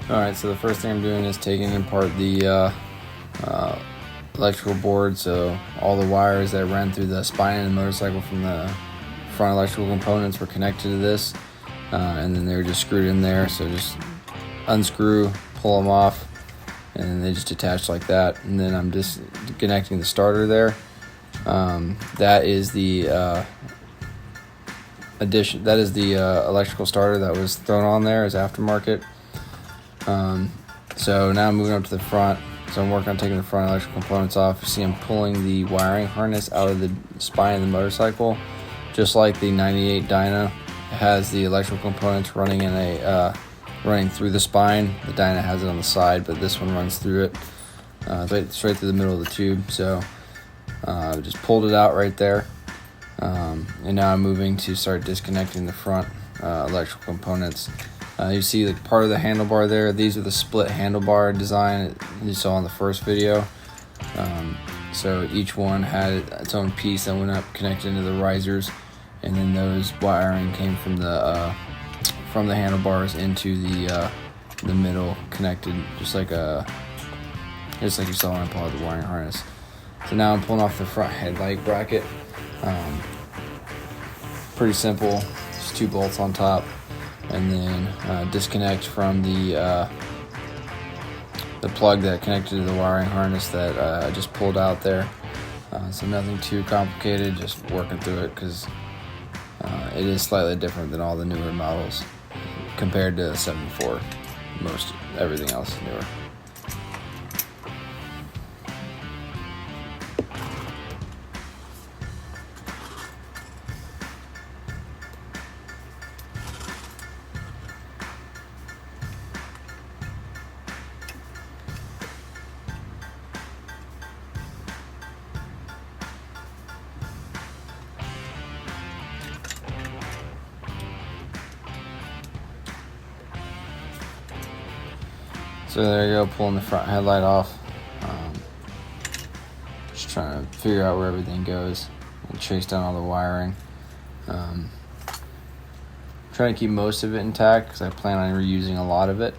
Alright, so the first thing I'm doing is taking apart the electrical board. So all the wires that ran through the spine of the motorcycle from the front electrical components were connected to this, and then they were just screwed in there. So just unscrew, pull them off, and then they just attach like that. And then I'm just connecting the starter there. That is the addition. That is the electrical starter that was thrown on there as aftermarket. So now I'm moving up to the front. So I'm working on taking the front electrical components off. You see I'm pulling the wiring harness out of the spine of the motorcycle. Just like the 98 Dyna, it has the electrical components running in a running through the spine. The Dyna has it on the side, but this one runs through it, straight through the middle of the tube. So just pulled it out right there. And now I'm moving to start disconnecting the front electrical components. You see like part of the handlebar there. These are the split handlebar design you saw in the first video. So each one had its own piece that went up connected into the risers, and then those wiring came from the handlebars into the middle, connected just like you saw when I pulled out the wiring harness. So now I'm pulling off the front headlight bracket. Pretty simple, just 2 bolts on top. And then disconnect from the plug that connected to the wiring harness that I just pulled out there. So nothing too complicated, just working through it because it is slightly different than all the newer models compared to the 74. Most everything else is newer. So there you go, pulling the front headlight off. Just trying to figure out where everything goes and chase down all the wiring. Trying to keep most of it intact because I plan on reusing a lot of it.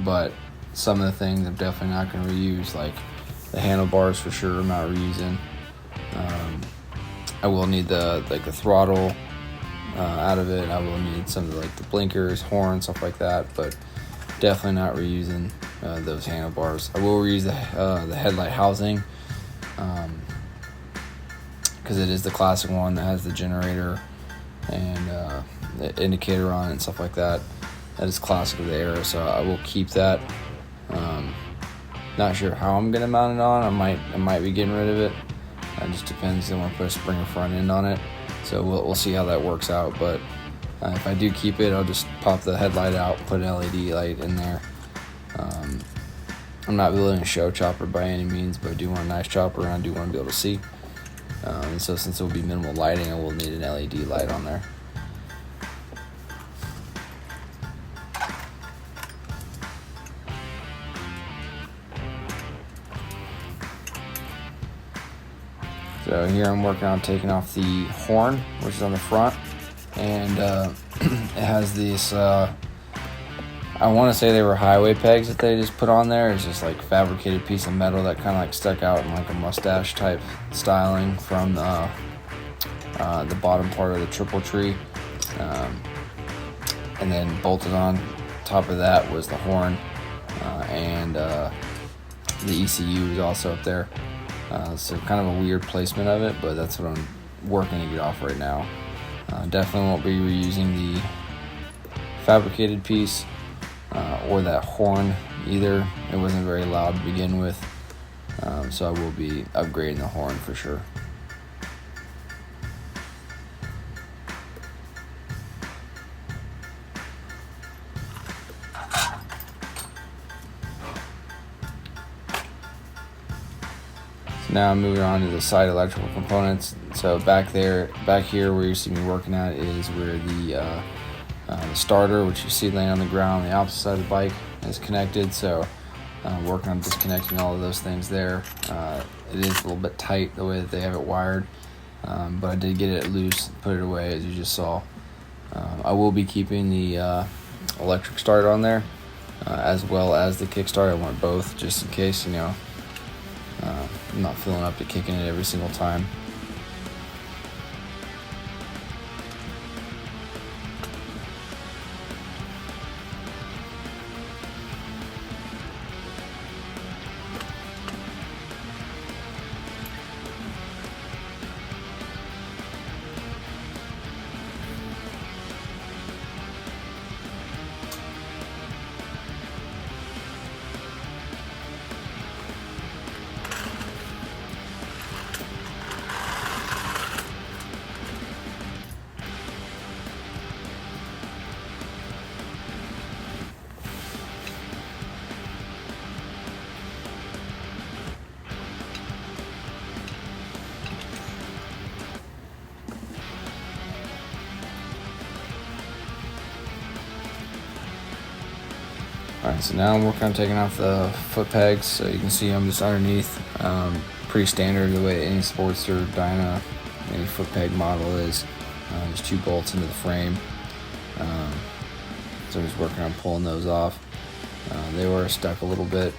But some of the things I'm definitely not going to reuse, like the handlebars for sure I'm not reusing. I will need the throttle out of it. I will need some of the blinkers, horns, stuff like that, but definitely not reusing those handlebars. I will reuse the headlight housing because it is the classic one that has the generator and the indicator on it and stuff like that. That is classic of the era, so I will keep that. Not sure how I'm gonna mount it on. I might be getting rid of it. It just depends. I want to put a Springer front end on it, so we'll see how that works out. But if I do keep it, I'll just pop the headlight out, put an LED light in there. I'm not building a show chopper by any means, but I do want a nice chopper and I do want to be able to see. And so since it will be minimal lighting, I will need an LED light on there. So here I'm working on taking off the horn, which is on the front. And it has these, I want to say they were highway pegs that they just put on there. It's just like fabricated piece of metal that kind of like stuck out in like a mustache type styling from the bottom part of the triple tree. And then bolted on top of that was the horn, and the ECU is also up there. So kind of a weird placement of it, but that's what I'm working to get off right now. Definitely won't be reusing the fabricated piece or that horn either. It wasn't very loud to begin with, so I will be upgrading the horn for sure. So now I'm moving on to the side electrical components. So back here where you see me working at is where the starter, which you see laying on the ground on the opposite side of the bike, is connected. So I'm working on disconnecting all of those things there. It is a little bit tight the way that they have it wired, but I did get it loose, put it away as you just saw. I will be keeping the electric start on there, as well as the kickstart. I want both just in case, I'm not filling up to kicking it every single time. Alright, so now I'm working on taking off the foot pegs, so you can see I'm just underneath. Pretty standard the way any Sportster, Dyna, any foot peg model is. Just 2 bolts into the frame. So I'm just working on pulling those off. They were stuck a little bit,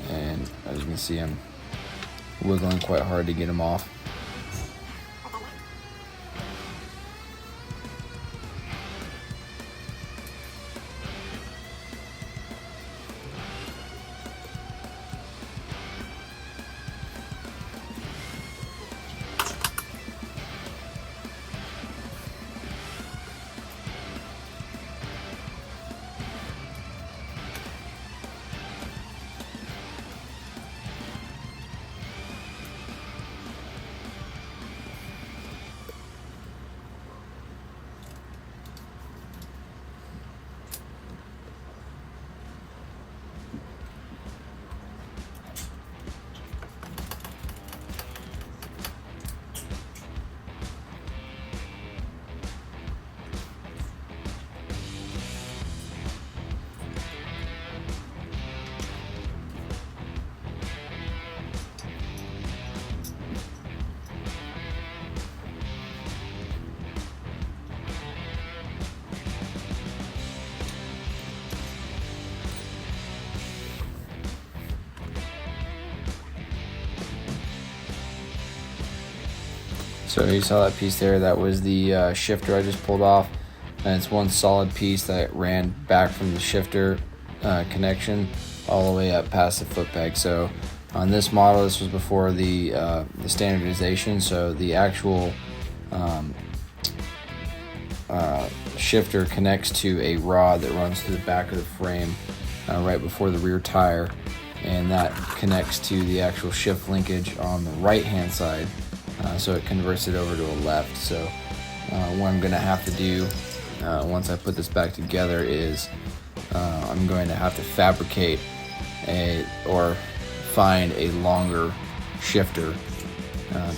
and as you can see I'm wiggling quite hard to get them off. So you saw that piece there, that was the shifter I just pulled off, and it's one solid piece that ran back from the shifter connection all the way up past the foot peg. So on this model, this was before the standardization, so the actual shifter connects to a rod that runs through the back of the frame right before the rear tire, and that connects to the actual shift linkage on the right hand side. So it converts it over to a left. So what I'm going to have to do once I put this back together is I'm going to have to fabricate or find a longer shifter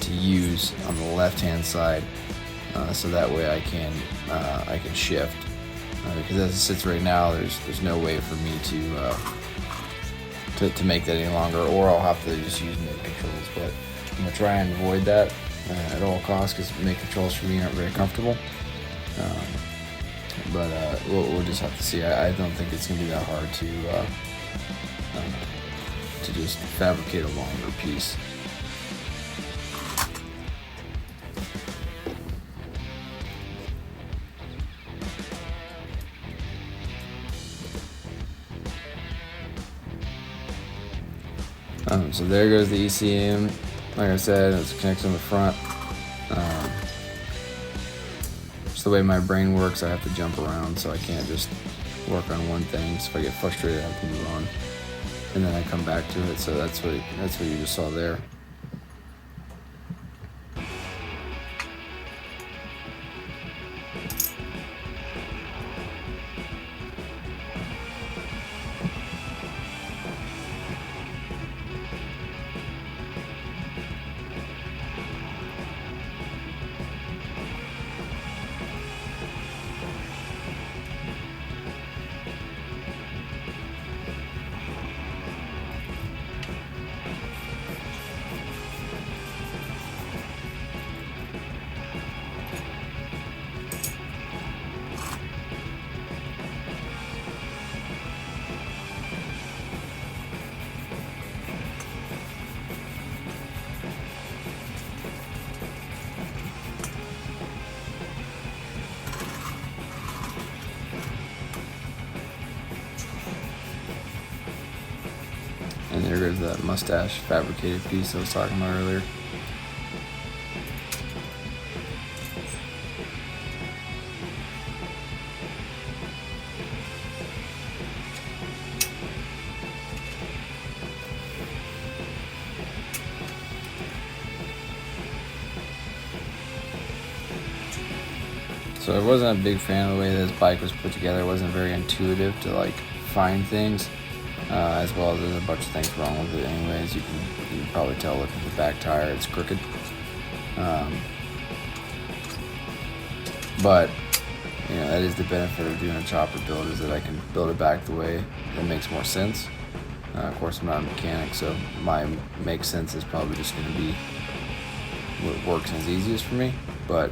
to use on the left hand side, so that way I can shift, because as it sits right now, there's no way for me to make that any longer, or I'll have to just use make controls. But I'm going to try and avoid that at all costs, because make controls for me aren't very comfortable. But we'll just have to see. I don't think it's going to be that hard to just fabricate a longer piece. So there goes the ECM. Like I said, it's connected on the front. Just the way my brain works, I have to jump around, so I can't just work on one thing. So if I get frustrated, I have to move on, and then I come back to it. So that's what you just saw there. And there goes that mustache fabricated piece I was talking about earlier. So I wasn't a big fan of the way this bike was put together. It wasn't very intuitive to like find things, as well as there's a bunch of things wrong with it anyways. You can probably tell looking at the back tire, it's crooked. But you know, that is the benefit of doing a chopper build, is that I can build it back the way that makes more sense. Of course, I'm not a mechanic, so my make sense is probably just going to be what works and is easiest for me. But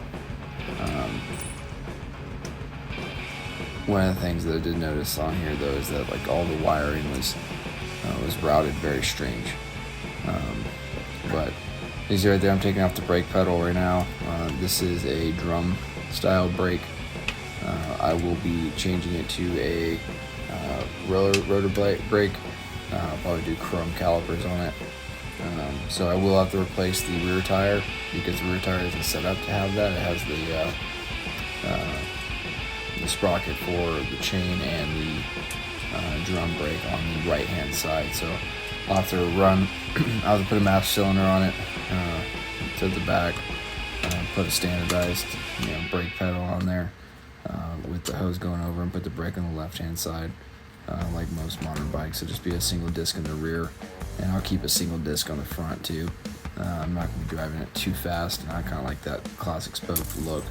one of the things that I did notice on here, though, is that like all the wiring was routed very strange. But you see right there, I'm taking off the brake pedal right now. This is a drum style brake. I will be changing it to a rotor brake. I'll probably do chrome calipers on it. So I will have to replace the rear tire, because the rear tire isn't set up to have that. It has the sprocket for the chain and the drum brake on the right hand side. So I'll have to I'll have to put a master cylinder on it, to the back, put a standardized brake pedal on there, with the hose going over, and put the brake on the left hand side, like most modern bikes. So just be a single disc in the rear, and I'll keep a single disc on the front too. I'm not going to be driving it too fast, and I kind of like that classic spoke look.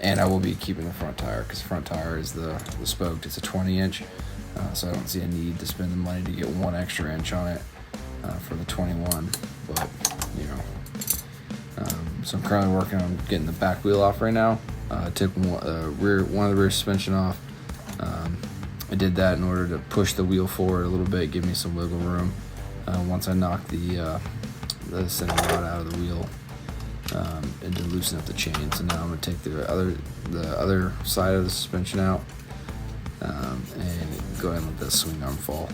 And I will be keeping the front tire, because the front tire is the spoked. It's a 20-inch, so I don't see a need to spend the money to get 1 extra inch on it for the 21. But so I'm currently working on getting the back wheel off right now. I took one of the rear suspension off. I did that in order to push the wheel forward a little bit, give me some wiggle room. Once I knocked the center rod out of the wheel, and to loosen up the chain. So now I'm going to take the other side of the suspension out, and go ahead and let that swing arm fall.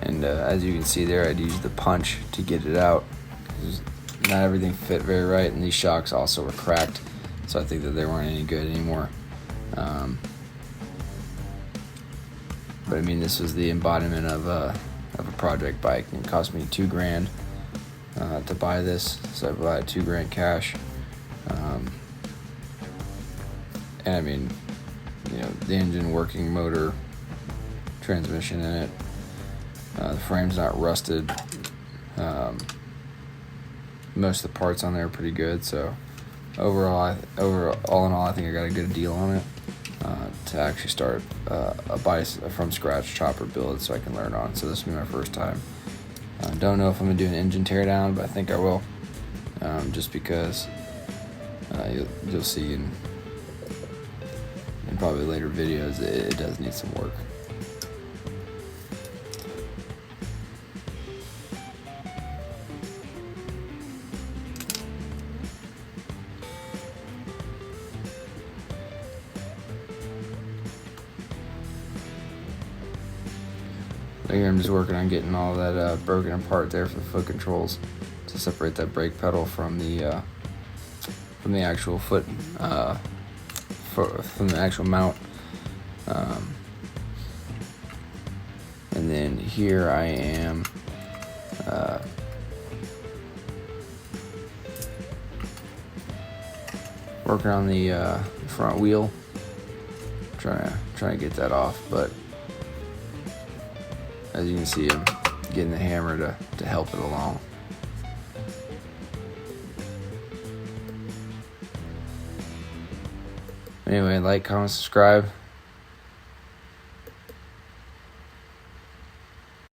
And as you can see there, I'd used the punch to get it out. Not everything fit very right, and these shocks also were cracked, so I think that they weren't any good anymore. But I mean, this was the embodiment of a project bike. It cost me $2,000 to buy this, so I bought $2,000 cash. And I mean, the engine working, motor, transmission in it. The frame's not rusted. Most of the parts on there are pretty good. So all in all, I think I got a good deal on it to actually start a from scratch chopper build, so I can learn on. So this will be my first time. Don't know if I'm gonna do an engine teardown, but I think I will, just because you'll see in probably later videos it does need some work. Here I'm just working on getting all that broken apart there for the foot controls, to separate that brake pedal from the actual foot, from the actual mount. And then here I am working on the front wheel, trying to get that off, but as you can see, I'm getting the hammer to help it along. Anyway, like, comment, subscribe.